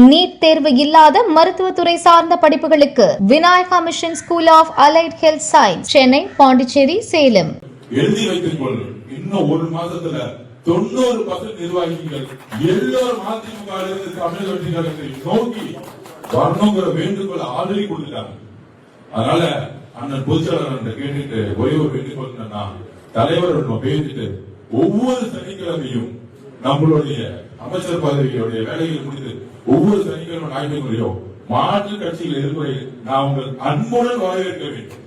NEET தேர்வு இல்லாத மருத்துவத்துறை சார்ந்த படிப்புகளுக்கு Vinayaka mission school of allied health science, Chennai, Pondicherry, Salem. எழுதி வைத்துக் கொள்ளுங்கள். இன்னும் ஒரு மாதத்துல 90% நிர்வாகிகள் எல்லோரும் அதிமுக தமிழக வெற்றி கழகத்தை நோக்கி வரணுங்கிற வேண்டுகோள் ஆல்ரெடி கொடுத்துட்டாங்க. அதனால அண்ணன் பொதுச்செயலாளர் கேட்டுட்டு ஒரே ஒரு வேண்டுகோள் என்னன்னா, தலைவர் பேசிட்டு ஒவ்வொரு சனிக்கிழமையும் நம்மளுடைய அமைச்சர் பதவியுடைய வேலைகளை முடித்து ஒவ்வொரு சனிக்கிழமை ஞாயிற்றுக்கிழமையும் மாற்று கட்சியில் இருப்பதை நான் உங்கள் அன்புடன் வரவேற்க வேண்டும்.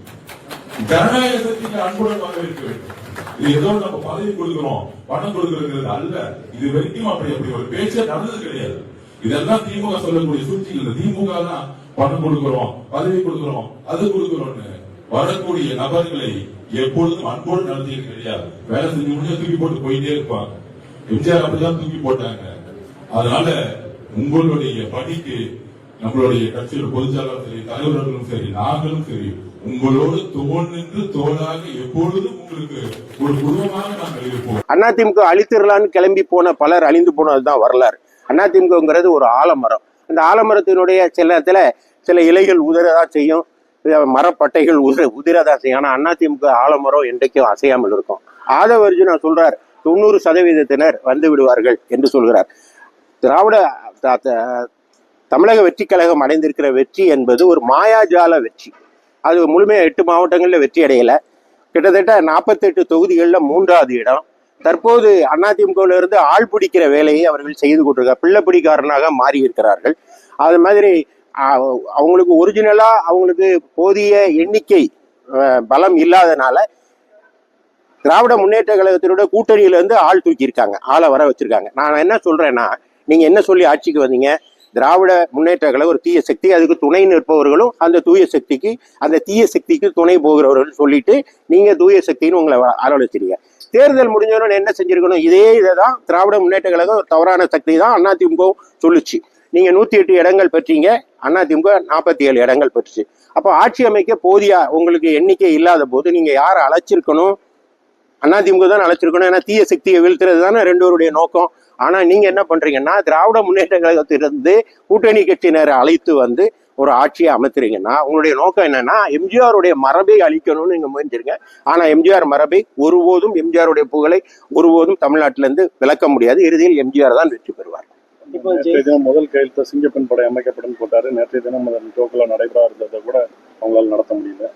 ஜனநாயக சக்திக்கு அன்புடன் வரவேற்க வேண்டும். இது ஏதோ நம்ம பதவி கொடுக்கிறோம், பணம் கொடுக்கிறது அல்ல. இது வரைக்கும் அப்படி ஒரு பேச்சே நடந்தது கிடையாது. இதெல்லாம் திமுக சொல்லக்கூடிய சூழ்ச்சிகள். திமுக தான் பணம் கொடுக்கிறோம், பதவி கொடுக்கிறோம், அது கொடுக்கிறோம்னு வரக்கூடிய நபர்களை எப்பொழுதும் அன்போடு நடத்தியது கிடையாது. வேலை செஞ்சு முடிஞ்சா தூக்கி போட்டு போயிட்டே இருப்பாங்க. எம்ஜிஆர் அப்படிதான் தூக்கி போட்டாங்க. அதனால உங்களுடைய பணிக்கு நம்மளுடைய கட்சியோட பொதுச்செயலாளர் சரி, தலைவர்களும் சரி, நாங்களும் சரி, உங்களோடு தோல் நின்று தோளாக எப்பொழுதும் உங்களுக்கு ஒரு குடும்பமாக நாங்கள் இருப்போம். அதிமுக அழித்திரலான்னு கிளம்பி போன பலர் அழிந்து போனதுதான் வரலாறு. அதிமுகங்கிறது ஒரு ஆலமரம். அந்த ஆலமரத்தினுடைய சில இலைகள் உதிரதான் செய்யும், மரப்பட்டைகள் உதிரதான் செய்யும். ஆனா அதிமுக ஆலமரம் என்றைக்கும் அசையாமல் இருக்கும். ஆதவ அர்ஜுனா சொல்றார், 90% வந்து விடுவார்கள் என்று சொல்கிறார். திராவிட தமிழக வெற்றி கழகம் அடைந்திருக்கிற வெற்றி என்பது ஒரு மாயாஜால வெற்றி. அது முழுமையாக 8 மாவட்டங்களில் வெற்றி அடையலை. கிட்டத்தட்ட 48 தொகுதிகளில் 3வது இடம். தற்போது அதிமுகவில் இருந்து ஆள் பிடிக்கிற வேலையை அவர்கள் செய்து கொண்டிருக்கார். பிள்ளைப்பிடிக்காரனாக மாறி இருக்கிறார்கள். அது மாதிரி அவங்களுக்கு ஒரிஜினலா அவங்களுக்கு போதிய எண்ணிக்கை பலம் இல்லாதனால திராவிட முன்னேற்ற கழகத்தினுடைய கூட்டணியில இருந்து ஆள் தூக்கியிருக்காங்க, ஆளை வர வச்சிருக்காங்க. நான் என்ன சொல்றேன்னா, நீங்க என்ன சொல்லி ஆட்சிக்கு வந்தீங்க? திராவிட முன்னேற்ற கழகம் ஒரு தீய சக்தி, அதுக்கு துணை நிற்பவர்களும் அந்த தீய சக்திக்கு துணை போகிறவர்கள் சொல்லிட்டு நீங்க தூய சக்தின்னு உங்களை ஆலோசிச்சிருங்க. தேர்தல் முடிஞ்சவர்கள் என்ன செஞ்சிருக்கணும்? இதை தான் திராவிட முன்னேற்ற கழகம் ஒரு தவறான சக்தி தான் அதிமுக சொல்லுச்சு. நீங்க 108 இடங்கள் பெற்றீங்க, அதிமுக 47 இடங்கள் பெற்றுச்சு. அப்போ ஆட்சி அமைக்க போதிய உங்களுக்கு எண்ணிக்கை இல்லாத போது நீங்க யாரை அழைச்சிருக்கணும்? அதிமுக தான் அழைச்சிருக்கணும். ஏன்னா தீய சக்தியை வீழ்த்துறது தானே ரெண்டோருடைய நோக்கம். ஆனா நீங்க என்ன பண்றீங்கன்னா, திராவிட முன்னேற்ற கழகத்திலிருந்து கூட்டணி கட்சியினரை அழைத்து வந்து ஒரு ஆட்சியை அமைத்துறீங்கன்னா உங்களுடைய நோக்கம் என்னன்னா, எம்ஜிஆருடைய மரபை அழிக்கணும்னு நீங்க முயற்சிருங்க. ஆனா எம்ஜிஆர் மரபை ஒருபோதும், எம்ஜிஆருடைய புகழை ஒருபோதும் தமிழ்நாட்டிலிருந்து விளக்க முடியாது. இறுதியில் எம்ஜிஆர் தான் வெற்றி பெறுவார். இப்போ நேற்றைய தினம் முதல் கையெழுத்து சிங்கப்பெண் படை அமைக்கப்படும் போட்டாரு. நேற்றைய தினம் டோக்கில் நடைபெறா இருந்ததை கூட அவங்களால நடத்த முடியல.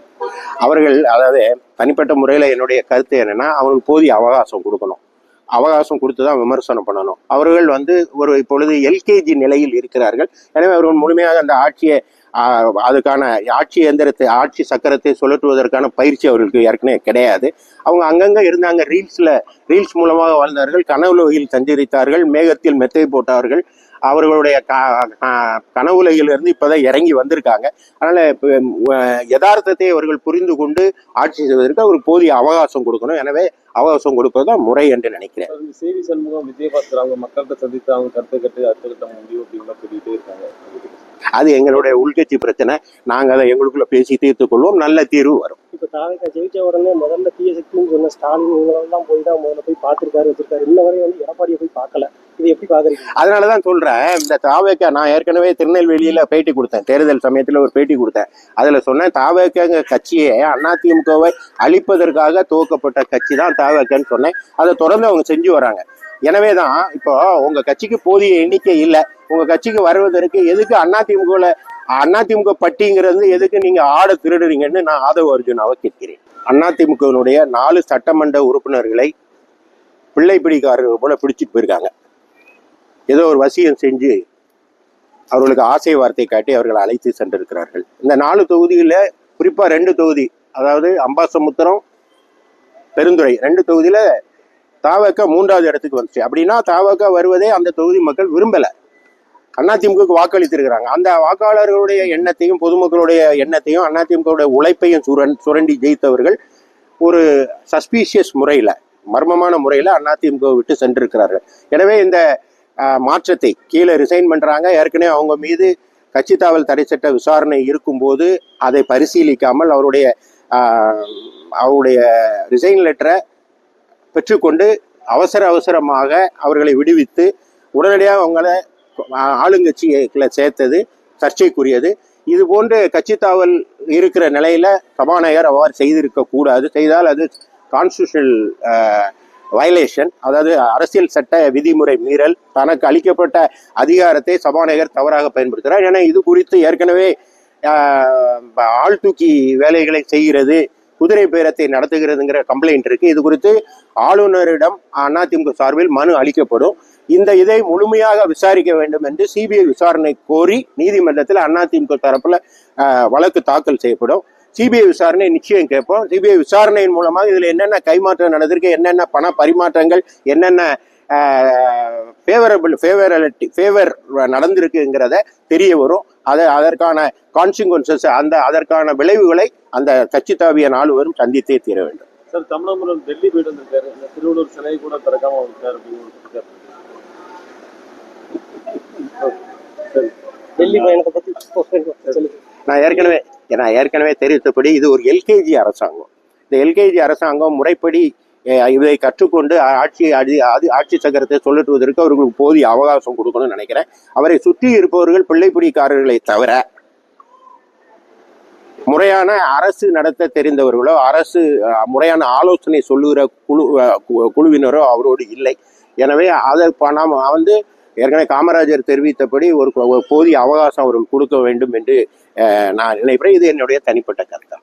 அவர்கள், அதாவது தனிப்பட்ட முறையில் என்னுடைய கருத்து என்னன்னா, அவங்களுக்கு போதிய அவகாசம் கொடுக்கணும். அவகாசம் கொடுத்துதான் விமர்சனம் பண்ணணும். அவர்கள் ஒரு இப்பொழுது எல்கேஜி நிலையில் இருக்கிறார்கள். எனவே அவர்கள் முழுமையாக அந்த ஆட்சியை அதுக்கான ஆட்சி சக்கரத்தை சுழற்றுவதற்கான பயிற்சி அவர்களுக்கு ஏற்கனவே கிடையாது. அவங்க அங்கங்க இருந்தாங்க, ரீல்ஸ் மூலமாக வாழ்ந்தார்கள், கனவுலகில் சஞ்சரித்தார்கள், மேகத்தில் மெத்தை போட்டார்கள். அவர்களுடைய கனவுலகிலிருந்து இப்பதான் இறங்கி வந்திருக்காங்க. அதனால யதார்த்தத்தை அவர்கள் புரிந்து கொண்டு ஆட்சி செய்வதற்கு அவருக்கு போதிய அவகாசம் கொடுக்கணும். எனவே அவகாசம் கொடுப்பதுதான் முறை என்று நினைக்கிறேன். சேவி சண்முகம், விஜயபாஸ்கர் அவங்க மக்கள்கிட்ட சந்தித்து அவங்க கருத்தை கட்டு அடுத்த கட்ட முடியும் அப்படின்னு சொல்லிட்டே இருக்காங்க. அது எங்களுடைய உள்கட்சி பிரச்சனை. நாங்க அதை எங்களுக்குள்ள பேசி தீர்த்துக் கொள்வோம். நல்ல தீர்வு வரும். இப்ப தாவேக்கா ஜெயிச்ச உடனே முதல்ல தீய சக்தின்னு சொன்ன ஸ்டாலின் இவங்களெல்லாம் போய் தான் முதல்ல போய் பார்த்திருக்காரு, வச்சிருக்காரு. இன்ன வரை எடப்பாடியை போய் பார்க்கல. இது எப்படி பாக்குறீங்க? அதனாலதான் சொல்றேன், இந்த தாவேக்கா, நான் ஏற்கனவே திருநெல்வேலியில பேட்டி கொடுத்தேன், தேர்தல் சமயத்துல ஒரு பேட்டி கொடுத்தேன். அதுல சொன்னேன், தாவேக்கா கட்சியை அதிமுகவை அழிப்பதற்காக துவக்கப்பட்ட கட்சி தான் தாவேக்கான்னு சொன்னேன். அதை தொடர்ந்து அவங்க செஞ்சு வராங்க. எனவேதான் இப்போ உங்க கட்சிக்கு போதிய எண்ணிக்கை இல்லை. உங்க கட்சிக்கு வருவதற்கு எதுக்கு அதிமுக பட்டிங்கிறது எதுக்கு நீங்க ஆட திருடுறீங்கன்னு நான் ஆதவ அர்ஜுனாவை கேட்கிறேன். அதிமுகவினுடைய 4 சட்டமன்ற உறுப்பினர்களை பிள்ளைப்பிடிக்காரர்கள் போல பிடிச்சிட்டு போயிருக்காங்க. ஏதோ ஒரு வசியம் செஞ்சு அவர்களுக்கு ஆசை வார்த்தை காட்டி அவர்களை அழைத்து சென்றிருக்கிறார்கள். இந்த 4 தொகுதியில குறிப்பா 2 தொகுதி, அதாவது அம்பாசமுத்திரம், பெருந்துறை 2 தொகுதியில தாவக 3வது இடத்துக்கு வந்துச்சு. அப்படின்னா தாவக வருவதே அந்த தொகுதி மக்கள் விரும்பல, அதிமுகவுக்கு வாக்களித்திருக்கிறாங்க. அந்த வாக்காளர்களுடைய எண்ணத்தையும் பொதுமக்களுடைய எண்ணத்தையும் அதிமுகவுடைய உழைப்பையும் சுரண்டி ஜெயித்தவர்கள் ஒரு சஸ்பீஷியஸ் முறையில, மர்மமான முறையில அதிமுக விட்டு சென்றிருக்கிறார்கள். எனவே இந்த மாற்றத்தை கீழே ரிசைன் பண்றாங்க. ஏற்கனவே அவங்க மீது கட்சி தாவல் தடை சட்ட விசாரணை இருக்கும்போது அதை பரிசீலிக்காமல் அவருடைய ரிசைன் லெட்டரை பெற்றுக்கொண்டு அவசரமாக அவர்களை விடுவித்து உடனடியாக அவங்கள ஆளுங்கட்சிகளை சேர்த்தது சர்ச்சைக்குரியது. இது போன்ற கட்சி தாவல் இருக்கிற நிலையில சபாநாயகர் அவ்வாறு செய்திருக்க கூடாது. செய்தால் அது கான்ஸ்டியூஷனல் வயலேஷன், அதாவது அரசியல் சட்ட விதிமுறை மீறல். தனக்கு அளிக்கப்பட்ட அதிகாரத்தை சபாநாயகர் தவறாக பயன்படுத்துகிறார். ஏன்னா இது குறித்து ஏற்கனவே ஆள் தூக்கி வேலைகளை செய்கிறது, குதிரை பேரத்தை நடத்துகிறதுங்கிற கம்ப்ளைண்ட் இருக்கு. இது குறித்து ஆளுநரிடம் அதிமுக சார்பில் மனு அளிக்கப்படும். இதை முழுமையாக விசாரிக்க வேண்டும் என்று சிபிஐ விசாரணை கோரி நீதிமன்றத்தில் அதிமுக தரப்புல வழக்கு தாக்கல் செய்யப்படும். சிபிஐ விசாரணை நிச்சயம் கேட்போம். சிபிஐ விசாரணையின் மூலமாக இதுல என்னென்ன கைமாற்றம் நடந்திருக்கு, என்னென்ன பண பரிமாற்றங்கள், என்னென்ன ஃபேவர் நடந்திருக்குங்கிறத தெரிய வரும். அதற்கான கான்சிக்வன்சஸ், அதற்கான விளைவுகளை அந்த கட்சி தாவிய நால்வரும் சந்தித்தே தீர வேண்டும். சார், தமிழகம் டெல்லி போயிட்டு வந்திருக்காரு, இந்த திருவள்ளூர் சிலை கூட திறக்காம இருக்காரு அப்படின்னு. டெல்லி பயணத்தை பத்தி நான் ஏற்கனவே தெரிவித்தபடி இது ஒரு எல்கேஜி அரசாங்கம். இந்த எல்கேஜி அரசாங்கம் முறைப்படி இதை கற்றுக்கொண்டு ஆட்சி சக்கரத்தை சொல்லிட்டுவதற்கு அவர்களுக்கு போதிய அவகாசம் கொடுக்கணும்னு நினைக்கிறேன். அவரை சுற்றி இருப்பவர்கள் பிள்ளைப்பிடிக்காரர்களை தவிர முறையான அரசு நடத்த தெரிந்தவர்களோ முறையான ஆலோசனை சொல்லுகிற குழுவினரோ அவரோடு இல்லை. எனவே நாம் ஏற்கனவே காமராஜர் தெரிவித்தபடி ஒரு போதிய அவகாசம் அவர்கள் கொடுக்க வேண்டும் என்று நான் நினைக்கிறேன். இது என்னுடைய தனிப்பட்ட கருத்து.